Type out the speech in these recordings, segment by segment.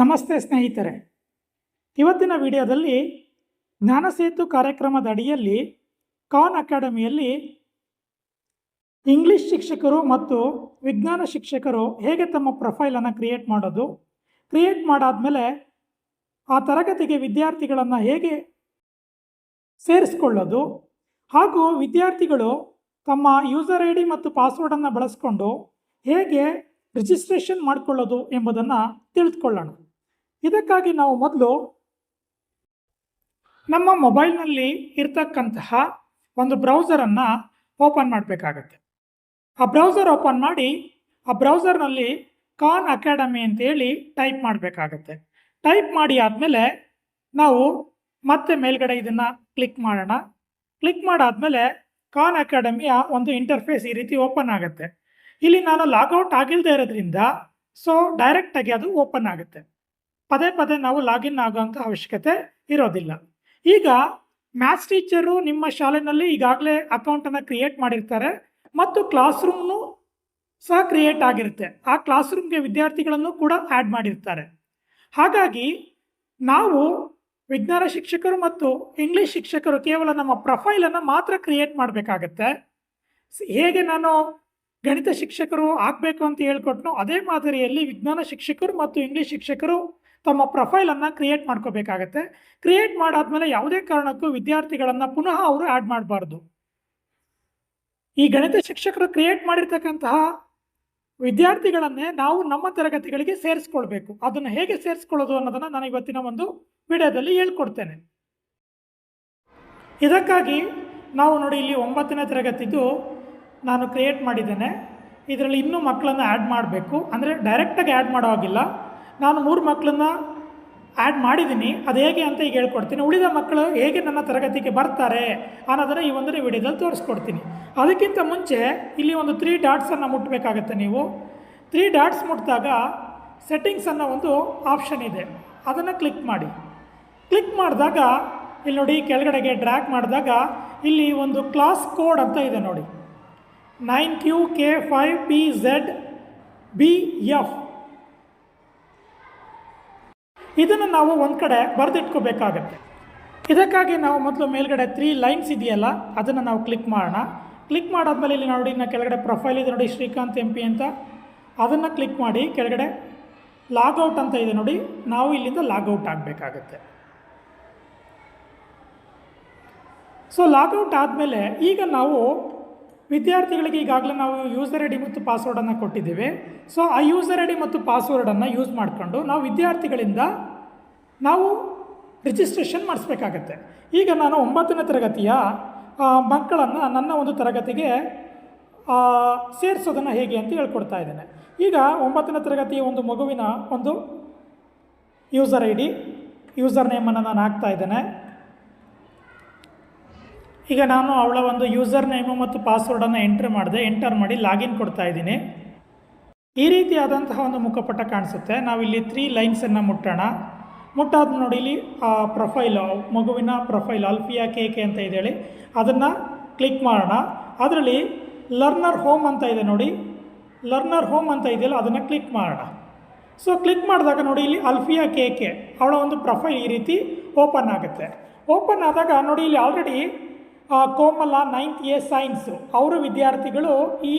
ನಮಸ್ತೆ ಸ್ನೇಹಿತರೆ, ಇವತ್ತಿನ ವಿಡಿಯೋದಲ್ಲಿ ಜ್ಞಾನಸೇತು ಕಾರ್ಯಕ್ರಮದ ಅಡಿಯಲ್ಲಿ ಖಾನ್ ಅಕಾಡೆಮಿಯಲ್ಲಿ ಇಂಗ್ಲಿಷ್ ಶಿಕ್ಷಕರು ಮತ್ತು ವಿಜ್ಞಾನ ಶಿಕ್ಷಕರು ಹೇಗೆ ತಮ್ಮ ಪ್ರೊಫೈಲನ್ನು ಕ್ರಿಯೇಟ್ ಮಾಡೋದು, ಕ್ರಿಯೇಟ್ ಮಾಡಾದಮೇಲೆ ಆ ತರಗತಿಗೆ ವಿದ್ಯಾರ್ಥಿಗಳನ್ನು ಹೇಗೆ ಸೇರಿಸ್ಕೊಳ್ಳೋದು, ಹಾಗೂ ವಿದ್ಯಾರ್ಥಿಗಳು ತಮ್ಮ ಯೂಸರ್ ಐ ಡಿ ಮತ್ತು ಪಾಸ್ವರ್ಡನ್ನು ಬಳಸ್ಕೊಂಡು ಹೇಗೆ ರಿಜಿಸ್ಟ್ರೇಷನ್ ಮಾಡಿಕೊಳ್ಳೋದು ಎಂಬುದನ್ನು ತಿಳಿದುಕೊಳ್ಳೋಣ. ಇದಕ್ಕಾಗಿ ನಾವು ಮೊದಲು ನಮ್ಮ ಮೊಬೈಲ್ನಲ್ಲಿ ಇರ್ತಕ್ಕಂತಹ ಒಂದು ಬ್ರೌಸರನ್ನು ಓಪನ್ ಮಾಡಬೇಕಾಗತ್ತೆ. ಆ ಬ್ರೌಸರ್ ಓಪನ್ ಮಾಡಿ ಆ ಬ್ರೌಸರ್ನಲ್ಲಿ ಖಾನ್ ಅಕಾಡೆಮಿ ಅಂತೇಳಿ ಟೈಪ್ ಮಾಡಬೇಕಾಗತ್ತೆ. ಟೈಪ್ ಮಾಡಿ ಆದಮೇಲೆ ನಾವು ಮತ್ತೆ ಮೇಲ್ಗಡೆ ಇದನ್ನು ಕ್ಲಿಕ್ ಮಾಡೋಣ. ಕ್ಲಿಕ್ ಮಾಡಾದಮೇಲೆ ಖಾನ್ ಅಕಾಡೆಮಿಯ ಒಂದು ಇಂಟರ್ಫೇಸ್ ಈ ರೀತಿ ಓಪನ್ ಆಗುತ್ತೆ. ಇಲ್ಲಿ ನಾನು ಲಾಗೌಟ್ ಆಗಿಲ್ಲದೆ ಇರೋದ್ರಿಂದ ಡೈರೆಕ್ಟಾಗಿ ಅದು ಓಪನ್ ಆಗುತ್ತೆ. ಪದೇ ಪದೇ ನಾವು ಲಾಗಿನ್ ಆಗೋಂಥ ಅವಶ್ಯಕತೆ ಇರೋದಿಲ್ಲ. ಈಗ ಮ್ಯಾಥ್ಸ್ ಟೀಚರು ನಿಮ್ಮ ಶಾಲೆಯಲ್ಲಿ ಈಗಾಗಲೇ ಅಕೌಂಟನ್ನು ಕ್ರಿಯೇಟ್ ಮಾಡಿರ್ತಾರೆ ಮತ್ತು ಕ್ಲಾಸ್ ರೂಮ್ನು ಸಹ ಕ್ರಿಯೇಟ್ ಆಗಿರುತ್ತೆ. ಆ ಕ್ಲಾಸ್ ರೂಮ್ಗೆ ವಿದ್ಯಾರ್ಥಿಗಳನ್ನು ಕೂಡ ಆ್ಯಡ್ ಮಾಡಿರ್ತಾರೆ. ಹಾಗಾಗಿ ನಾವು ವಿಜ್ಞಾನ ಶಿಕ್ಷಕರು ಮತ್ತು ಇಂಗ್ಲೀಷ್ ಶಿಕ್ಷಕರು ಕೇವಲ ನಮ್ಮ ಪ್ರೊಫೈಲನ್ನು ಮಾತ್ರ ಕ್ರಿಯೇಟ್ ಮಾಡಬೇಕಾಗತ್ತೆ. ಹೇಗೆ ನಾನು ಗಣಿತ ಶಿಕ್ಷಕರು ಆಗಬೇಕು ಅಂತ ಹೇಳ್ಕೊಟ್ನೋ ಅದೇ ಮಾದರಿಯಲ್ಲಿ ವಿಜ್ಞಾನ ಶಿಕ್ಷಕರು ಮತ್ತು ಇಂಗ್ಲೀಷ್ ಶಿಕ್ಷಕರು ತಮ್ಮ ಪ್ರೊಫೈಲನ್ನು ಕ್ರಿಯೇಟ್ ಮಾಡ್ಕೋಬೇಕಾಗತ್ತೆ. ಕ್ರಿಯೇಟ್ ಮಾಡಾದ್ಮೇಲೆ ಯಾವುದೇ ಕಾರಣಕ್ಕೂ ವಿದ್ಯಾರ್ಥಿಗಳನ್ನು ಪುನಃ ಅವರು ಆ್ಯಡ್ ಮಾಡಬಾರ್ದು. ಈ ಗಣಿತ ಶಿಕ್ಷಕರು ಕ್ರಿಯೇಟ್ ಮಾಡಿರ್ತಕ್ಕಂತಹ ವಿದ್ಯಾರ್ಥಿಗಳನ್ನೇ ನಾವು ನಮ್ಮ ತರಗತಿಗಳಿಗೆ ಸೇರಿಸ್ಕೊಳ್ಬೇಕು. ಅದನ್ನು ಹೇಗೆ ಸೇರಿಸ್ಕೊಳ್ಳೋದು ಅನ್ನೋದನ್ನು ನಾನು ಇವತ್ತಿನ ಒಂದು ವಿಡಿಯೋದಲ್ಲಿ ಹೇಳ್ಕೊಡ್ತೇನೆ. ಇದಕ್ಕಾಗಿ ನಾವು ನೋಡಿ, ಇಲ್ಲಿ 9ನೇ ತರಗತಿದು ನಾನು ಕ್ರಿಯೇಟ್ ಮಾಡಿದ್ದೇನೆ. ಇದರಲ್ಲಿ ಇನ್ನೂ ಮಕ್ಕಳನ್ನು ಆ್ಯಡ್ ಮಾಡಬೇಕು. ಅಂದರೆ ಡೈರೆಕ್ಟಾಗಿ ಆ್ಯಡ್ ಮಾಡೋ ಹಾಗಿಲ್ಲ. ನಾನು 3 ಮಕ್ಕಳನ್ನು ಆ್ಯಡ್ ಮಾಡಿದ್ದೀನಿ. ಅದು ಹೇಗೆ ಅಂತ ಈಗ ಹೇಳ್ಕೊಡ್ತೀನಿ. ಉಳಿದ ಮಕ್ಕಳು ಹೇಗೆ ನನ್ನ ತರಗತಿಗೆ ಬರ್ತಾರೆ ಅನ್ನೋದನ್ನು ಈ ಒಂದನೇ ವಿಡಿಯೋದಲ್ಲಿ ತೋರಿಸ್ಕೊಡ್ತೀನಿ. ಅದಕ್ಕಿಂತ ಮುಂಚೆ ಇಲ್ಲಿ ಒಂದು 3 ಡಾಟ್ಸನ್ನು ಮುಟ್ಟಬೇಕಾಗತ್ತೆ. ನೀವು 3 ಡಾಟ್ಸ್ ಮುಟ್ಟಿದಾಗ ಸೆಟ್ಟಿಂಗ್ಸ್ ಅನ್ನೋ ಒಂದು ಆಪ್ಷನ್ ಇದೆ, ಅದನ್ನು ಕ್ಲಿಕ್ ಮಾಡಿ. ಕ್ಲಿಕ್ ಮಾಡಿದಾಗ ಇಲ್ಲಿ ನೋಡಿ, ಕೆಳಗಡೆಗೆ ಡ್ರ್ಯಾಗ್ ಮಾಡಿದಾಗ ಇಲ್ಲಿ ಒಂದು ಕ್ಲಾಸ್ ಕೋಡ್ ಅಂತ ಇದೆ ನೋಡಿ, 9QK5PZBF. ಇದನ್ನು ನಾವು ಒಂದು ಕಡೆ ಬರೆದಿಟ್ಕೋಬೇಕಾಗತ್ತೆ. ಇದಕ್ಕಾಗಿ ನಾವು ಮೊದಲು ಮೇಲ್ಗಡೆ 3 ಲೈನ್ಸ್ ಇದೆಯಲ್ಲ ಅದನ್ನು ನಾವು ಕ್ಲಿಕ್ ಮಾಡೋಣ. ಕ್ಲಿಕ್ ಮಾಡಾದ್ಮೇಲೆ ಇಲ್ಲಿ ನೋಡಿ, ಇನ್ನು ಕೆಳಗಡೆ ಪ್ರೊಫೈಲ್ ಇದೆ ನೋಡಿ, ಶ್ರೀಕಾಂತ್ MP ಅಂತ. ಅದನ್ನು ಕ್ಲಿಕ್ ಮಾಡಿ ಕೆಳಗಡೆ ಲಾಗೌಟ್ ಅಂತ ಇದೆ ನೋಡಿ, ನಾವು ಇಲ್ಲಿಂದ ಲಾಗೌಟ್ ಆಗಬೇಕಾಗತ್ತೆ. ಲಾಗೌಟ್ ಆದಮೇಲೆ ಈಗ ನಾವು ವಿದ್ಯಾರ್ಥಿಗಳಿಗೆ ಈಗಾಗಲೇ ನಾವು ಯೂಸರ್ ಐ ಡಿ ಮತ್ತು ಪಾಸ್ವರ್ಡನ್ನು ಕೊಟ್ಟಿದ್ದೇವೆ. ಆ ಯೂಸರ್ ಐ ಡಿ ಮತ್ತು ಪಾಸ್ವರ್ಡನ್ನು ಯೂಸ್ ಮಾಡಿಕೊಂಡು ನಾವು ವಿದ್ಯಾರ್ಥಿಗಳಿಂದ ನಾವು ರಿಜಿಸ್ಟ್ರೇಷನ್ ಮಾಡಿಸ್ಬೇಕಾಗತ್ತೆ. ಈಗ ನಾನು 9ನೇ ತರಗತಿಯ ಮಕ್ಕಳನ್ನು ನನ್ನ ಒಂದು ತರಗತಿಗೆ ಸೇರಿಸೋದನ್ನು ಹೇಗೆ ಅಂತ ಹೇಳ್ಕೊಡ್ತಾ ಇದ್ದೇನೆ. ಈಗ 9ನೇ ತರಗತಿಯ ಒಂದು ಮಗುವಿನ ಒಂದು ಯೂಸರ್ ಐ ಡಿ, ಯೂಸರ್ ನೇಮನ್ನು ನಾನು ಹಾಕ್ತಾ ಇದ್ದೇನೆ. ಈಗ ನಾನು ಅವಳ ಒಂದು ಯೂಸರ್ ನೇಮು ಮತ್ತು ಪಾಸ್ವರ್ಡನ್ನು ಎಂಟರ್ ಮಾಡಿ ಲಾಗಿನ್ ಕೊಡ್ತಾ ಇದ್ದೀನಿ. ಈ ರೀತಿಯಾದಂತಹ ಒಂದು ಮುಖಪಟ ಕಾಣಿಸುತ್ತೆ. ನಾವಿಲ್ಲಿ 3 ಲೈನ್ಸನ್ನು ಮುಟ್ಟೋಣ. ಮುಟ್ಟಾದ ನೋಡಿ, ಇಲ್ಲಿ ಪ್ರೊಫೈಲು, ಮಗುವಿನ ಪ್ರೊಫೈಲ್ ಅಲ್ಫಿಯಾ KK ಅಂತ ಇದೆ ಹೇಳಿ, ಅದನ್ನು ಕ್ಲಿಕ್ ಮಾಡೋಣ. ಅದರಲ್ಲಿ ಲರ್ನರ್ ಹೋಮ್ ಅಂತ ಇದೆ ನೋಡಿ, ಲರ್ನರ್ ಹೋಮ್ ಅಂತ ಇದೆಯಲ್ಲ ಅದನ್ನು ಕ್ಲಿಕ್ ಮಾಡೋಣ. ಕ್ಲಿಕ್ ಮಾಡಿದಾಗ ನೋಡಿ, ಇಲ್ಲಿ ಅಲ್ಫಿಯಾ KK ಅವಳ ಒಂದು ಪ್ರೊಫೈಲ್ ಈ ರೀತಿ ಓಪನ್ ಆಗುತ್ತೆ. ಓಪನ್ ಆದಾಗ ನೋಡಿ, ಇಲ್ಲಿ already Komala 9th A science ಅವರು ವಿದ್ಯಾರ್ಥಿಗಳು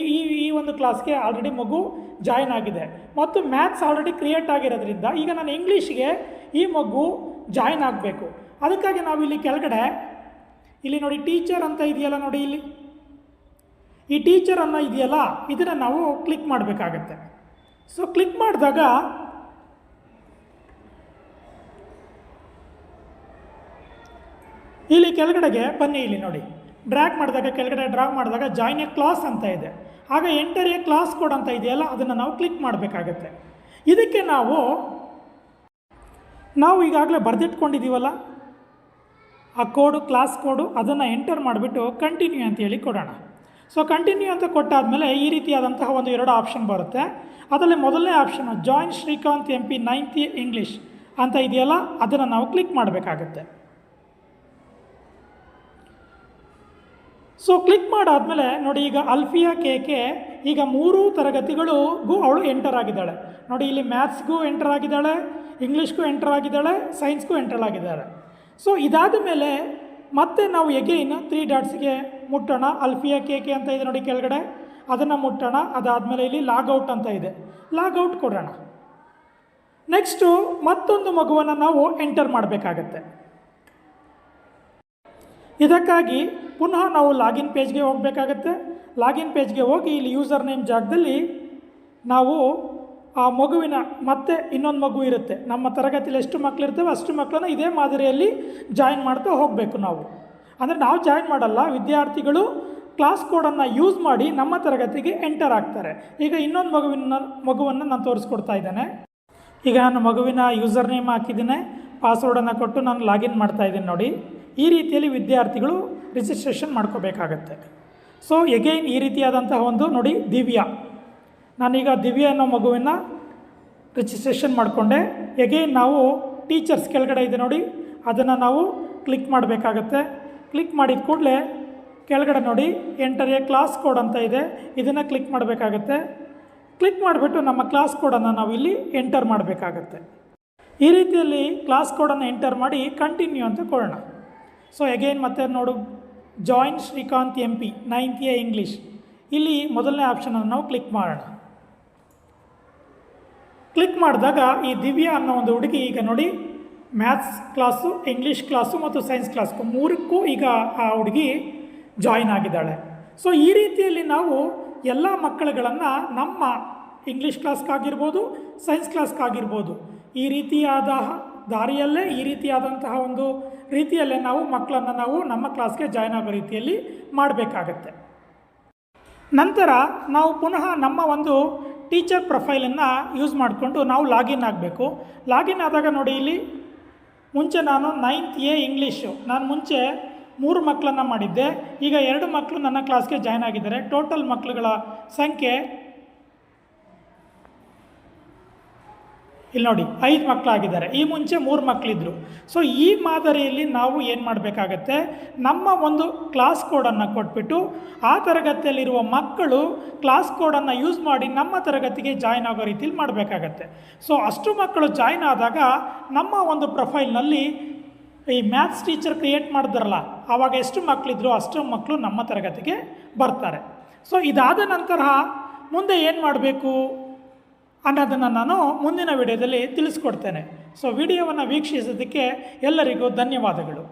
ಈ ಒಂದು ಕ್ಲಾಸ್ಗೆ ಆಲ್ರೆಡಿ ಮಗು ಜಾಯ್ನ್ ಆಗಿದೆ ಮತ್ತು ಮ್ಯಾಥ್ಸ್ ಆಲ್ರೆಡಿ ಕ್ರಿಯೇಟ್ ಆಗಿರೋದ್ರಿಂದ ಈಗ ನಾನು ಇಂಗ್ಲೀಷ್ಗೆ ಈ ಮಗು ಜಾಯ್ನ್ ಆಗಬೇಕು. ಅದಕ್ಕಾಗಿ ನಾವು ಇಲ್ಲಿ ಕೆಳಗಡೆ ಇಲ್ಲಿ ನೋಡಿ ಟೀಚರ್ ಅಂತ ಇದೆಯಲ್ಲ ನೋಡಿ, ಇಲ್ಲಿ ಈ ಟೀಚರ್ ಅನ್ನೋ ಇದೆಯಲ್ಲ ಇದನ್ನು ನಾವು ಕ್ಲಿಕ್ ಮಾಡಬೇಕಾಗತ್ತೆ. ಕ್ಲಿಕ್ ಮಾಡಿದಾಗ ಇಲ್ಲಿ ಕೆಳಗಡೆಗೆ ಬನ್ನಿ, ಇಲ್ಲಿ ನೋಡಿ ಡ್ರ್ಯಾಗ್ ಮಾಡಿದಾಗ ಕೆಳಗಡೆ ಡ್ರಾಗ್ ಮಾಡಿದಾಗ ಜಾಯ್ನ್ ಎ ಕ್ಲಾಸ್ ಅಂತ ಇದೆ. ಆಗ ಎಂಟರ್ ಎ ಕ್ಲಾಸ್ ಕೋಡ್ ಅಂತ ಇದೆಯಲ್ಲ ಅದನ್ನು ನಾವು ಕ್ಲಿಕ್ ಮಾಡಬೇಕಾಗತ್ತೆ. ಇದಕ್ಕೆ ನಾವು ಈಗಾಗಲೇ ಬರೆದಿಟ್ಕೊಂಡಿದ್ದೀವಲ್ಲ ಆ ಕೋಡು, ಕ್ಲಾಸ್ ಕೋಡು, ಅದನ್ನು ಎಂಟರ್ ಮಾಡಿಬಿಟ್ಟು ಕಂಟಿನ್ಯೂ ಅಂತೇಳಿ ಕೊಡೋಣ. ಕಂಟಿನ್ಯೂ ಅಂತ ಕೊಟ್ಟಾದಮೇಲೆ ಈ ರೀತಿಯಾದಂತಹ ಒಂದು 2 ಆಪ್ಷನ್ ಬರುತ್ತೆ. ಅದರಲ್ಲಿ ಮೊದಲನೇ option join Srikanth MP 9th A English ಅಂತ ಇದೆಯಲ್ಲ ಅದನ್ನು ನಾವು ಕ್ಲಿಕ್ ಮಾಡಬೇಕಾಗತ್ತೆ. ಸೊ ಕ್ಲಿಕ್ ಮಾಡಾದಮೇಲೆ ನೋಡಿ, ಈಗ ಅಲ್ಫಿಯಾ ಕೆ ಈಗ 3 ತರಗತಿಗಳಿಗೂ ಅವಳು ಎಂಟರ್ ಆಗಿದ್ದಾಳೆ. ನೋಡಿ, ಇಲ್ಲಿ ಮ್ಯಾಥ್ಸ್ಗೂ ಎಂಟರ್ ಆಗಿದ್ದಾಳೆ, ಇಂಗ್ಲೀಷ್ಗೂ ಎಂಟರ್ ಆಗಿದ್ದಾಳೆ, ಸೈನ್ಸ್ಗೂ ಎಂಟರ್ ಆಗಿದ್ದಾಳೆ. ಸೊ ಇದಾದ ಮೇಲೆ ಮತ್ತೆ ನಾವು ಎಗೈನ್ 3 ಡಾಟ್ಸ್ಗೆ ಮುಟ್ಟೋಣ. ಅಲ್ಫಿಯಾ ಕೆ ಅಂತ ಇದೆ ನೋಡಿ ಕೆಳಗಡೆ, ಅದನ್ನು ಮುಟ್ಟೋಣ. ಅದಾದಮೇಲೆ ಇಲ್ಲಿ ಲಾಗೌಟ್ ಅಂತ ಇದೆ, ಲಾಗೌಟ್ ಕೊಡೋಣ. ನೆಕ್ಸ್ಟು ಮತ್ತೊಂದು ಮಗುವನ್ನು ನಾವು ಎಂಟರ್ ಮಾಡಬೇಕಾಗತ್ತೆ. ಇದಕ್ಕಾಗಿ ಪುನಃ ನಾವು ಲಾಗಿನ್ ಪೇಜ್ಗೆ ಹೋಗಬೇಕಾಗತ್ತೆ. ಲಾಗಿನ್ ಪೇಜ್ಗೆ ಹೋಗಿ ಇಲ್ಲಿ ಯೂಸರ್ ನೇಮ್ ಜಾಗದಲ್ಲಿ ನಾವು ಆ ಮಗುವಿನ ಮತ್ತೆ ಇನ್ನೊಂದು ಮಗು ಇರುತ್ತೆ, ನಮ್ಮ ತರಗತಿಯಲ್ಲಿ ಎಷ್ಟು ಮಕ್ಕಳಿರ್ತವೆ ಅಷ್ಟು ಮಕ್ಕಳನ್ನ ಇದೇ ಮಾದರಿಯಲ್ಲಿ ಜಾಯಿನ್ ಮಾಡ್ತಾ ಹೋಗಬೇಕು ನಾವು. ಅಂದರೆ ನಾವು ಜಾಯಿನ್ ಮಾಡಲ್ಲ, ವಿದ್ಯಾರ್ಥಿಗಳು ಕ್ಲಾಸ್ ಕೋಡನ್ನು ಯೂಸ್ ಮಾಡಿ ನಮ್ಮ ತರಗತಿಗೆ ಎಂಟರ್ ಆಗ್ತಾರೆ. ಈಗ ಇನ್ನೊಂದು ಮಗುವನ್ನು ನಾನು ತೋರಿಸ್ಕೊಡ್ತಾ ಇದ್ದೇನೆ. ಈಗ ನಾನು ಮಗುವಿನ ಯೂಸರ್ ನೇಮ್ ಹಾಕಿದ್ದೇನೆ, ಪಾಸ್ವರ್ಡನ್ನು ಕೊಟ್ಟು ನಾನು ಲಾಗಿನ್ ಮಾಡ್ತಾಯಿದ್ದೀನಿ ನೋಡಿ. ಈ ರೀತಿಯಲ್ಲಿ ವಿದ್ಯಾರ್ಥಿಗಳು ರಿಜಿಸ್ಟ್ರೇಷನ್ ಮಾಡ್ಕೋಬೇಕಾಗತ್ತೆ. ಸೊ ಎಗೈನ್ ಈ ರೀತಿಯಾದಂತಹ ಒಂದು ನೋಡಿ ದಿವ್ಯಾ, ನಾನೀಗ ದಿವ್ಯಾ ಅನ್ನೋ ಮಗುವಿನ ರಿಜಿಸ್ಟ್ರೇಷನ್ ಮಾಡಿಕೊಂಡೆ. ಎಗೈನ್ ನಾವು ಟೀಚರ್ಸ್ ಕೆಳಗಡೆ ಇದೆ ನೋಡಿ, ಅದನ್ನು ನಾವು ಕ್ಲಿಕ್ ಮಾಡಬೇಕಾಗತ್ತೆ. ಕ್ಲಿಕ್ ಮಾಡಿದ ಕೂಡಲೇ ಕೆಳಗಡೆ ನೋಡಿ ಎಂಟರ್ ಎ ಕ್ಲಾಸ್ ಕೋಡ್ ಅಂತ ಇದೆ, ಇದನ್ನು ಕ್ಲಿಕ್ ಮಾಡಬೇಕಾಗತ್ತೆ. ಕ್ಲಿಕ್ ಮಾಡಿಬಿಟ್ಟು ನಮ್ಮ ಕ್ಲಾಸ್ ಕೋಡನ್ನು ನಾವು ಇಲ್ಲಿ ಎಂಟರ್ ಮಾಡಬೇಕಾಗತ್ತೆ. ಈ ರೀತಿಯಲ್ಲಿ ಕ್ಲಾಸ್ ಕೋಡನ್ನು ಎಂಟರ್ ಮಾಡಿ ಕಂಟಿನ್ಯೂ ಅಂತ ಕೊಡೋಣ. ಸೊ ಎಗೈನ್ ಮತ್ತೆ ನೋಡು, join Srikanth MP 9th A English, ಇಲ್ಲಿ ಮೊದಲನೇ ಆಪ್ಷನನ್ನು ನಾವು ಕ್ಲಿಕ್ ಮಾಡೋಣ. ಕ್ಲಿಕ್ ಮಾಡಿದಾಗ ಈ ದಿವ್ಯಾ ಅನ್ನೋ ಒಂದು ಹುಡುಗಿ ಈಗ ನೋಡಿ ಮ್ಯಾಥ್ಸ್ ಕ್ಲಾಸು, ಇಂಗ್ಲೀಷ್ ಕ್ಲಾಸು ಮತ್ತು ಸೈನ್ಸ್ ಕ್ಲಾಸ್ಗೂ 3ಕ್ಕೂ ಈಗ ಆ ಹುಡುಗಿ ಜಾಯಿನ್ ಆಗಿದ್ದಾಳೆ. ಸೊ ಈ ರೀತಿಯಲ್ಲಿ ನಾವು ಎಲ್ಲ ಮಕ್ಕಳುಗಳನ್ನು ನಮ್ಮ ಇಂಗ್ಲೀಷ್ ಕ್ಲಾಸ್ಗಾಗಿರ್ಬೋದು, ಸೈನ್ಸ್ ಕ್ಲಾಸ್ಗಾಗಿರ್ಬೋದು, ಈ ರೀತಿಯಾದ ದಾರಿಯಲ್ಲೇ, ಈ ರೀತಿಯಾದಂತಹ ಒಂದು ರೀತಿಯಲ್ಲೇ ನಾವು ಮಕ್ಕಳನ್ನು ನಾವು ನಮ್ಮ ಕ್ಲಾಸ್ಗೆ ಜಾಯ್ನ್ ಆಗೋ ರೀತಿಯಲ್ಲಿ ಮಾಡಬೇಕಾಗತ್ತೆ. ನಂತರ ನಾವು ಪುನಃ ನಮ್ಮ ಒಂದು ಟೀಚರ್ ಪ್ರೊಫೈಲನ್ನು ಯೂಸ್ ಮಾಡಿಕೊಂಡು ನಾವು ಲಾಗಿನ್ ಆಗಬೇಕು. ಲಾಗಿನ್ ಆದಾಗ ನೋಡಿ, ಇಲ್ಲಿ ಮುಂಚೆ ನಾನು 9th A ಇಂಗ್ಲೀಷು ನಾನು ಮುಂಚೆ 3 ಮಕ್ಕಳನ್ನು ಮಾಡಿದ್ದೆ, ಈಗ 2 ಮಕ್ಕಳು ನನ್ನ ಕ್ಲಾಸ್ಗೆ ಜಾಯ್ನ್ ಆಗಿದ್ದಾರೆ. ಟೋಟಲ್ ಮಕ್ಕಳುಗಳ ಸಂಖ್ಯೆ ಇಲ್ಲಿ ನೋಡಿ 5 ಮಕ್ಕಳಾಗಿದ್ದಾರೆ. ಈ ಮುಂಚೆ 3 ಮಕ್ಕಳಿದ್ರು. ಸೊ ಈ ಮಾದರಿಯಲ್ಲಿ ನಾವು ಏನು ಮಾಡಬೇಕಾಗತ್ತೆ, ನಮ್ಮ ಒಂದು ಕ್ಲಾಸ್ ಕೋಡನ್ನು ಕೊಟ್ಬಿಟ್ಟು ಆ ತರಗತಿಯಲ್ಲಿರುವ ಮಕ್ಕಳು ಕ್ಲಾಸ್ ಕೋಡನ್ನು ಯೂಸ್ ಮಾಡಿ ನಮ್ಮ ತರಗತಿಗೆ ಜಾಯ್ನ್ ಆಗೋ ರೀತಿಯಲ್ಲಿ ಮಾಡಬೇಕಾಗತ್ತೆ. ಸೊ ಅಷ್ಟು ಮಕ್ಕಳು ಜಾಯ್ನ್ ಆದಾಗ ನಮ್ಮ ಒಂದು ಪ್ರೊಫೈಲ್ನಲ್ಲಿ ಈ ಮ್ಯಾಥ್ಸ್ ಟೀಚರ್ ಕ್ರಿಯೇಟ್ ಮಾಡಿದ್ರಲ್ಲ, ಆವಾಗ ಎಷ್ಟು ಮಕ್ಕಳಿದ್ರು ಅಷ್ಟು ಮಕ್ಕಳು ನಮ್ಮ ತರಗತಿಗೆ ಬರ್ತಾರೆ. ಸೊ ಇದಾದ ನಂತರ ಮುಂದೆ ಏನು ಮಾಡಬೇಕು ಅನ್ನೋದನ್ನು ನಾನು ಮುಂದಿನ ವಿಡಿಯೋದಲ್ಲಿ ತಿಳಿಸ್ಕೊಡ್ತೇನೆ. ಸೊ ವಿಡಿಯೋವನ್ನು ವೀಕ್ಷಿಸೋದಕ್ಕೆ ಎಲ್ಲರಿಗೂ ಧನ್ಯವಾದಗಳು.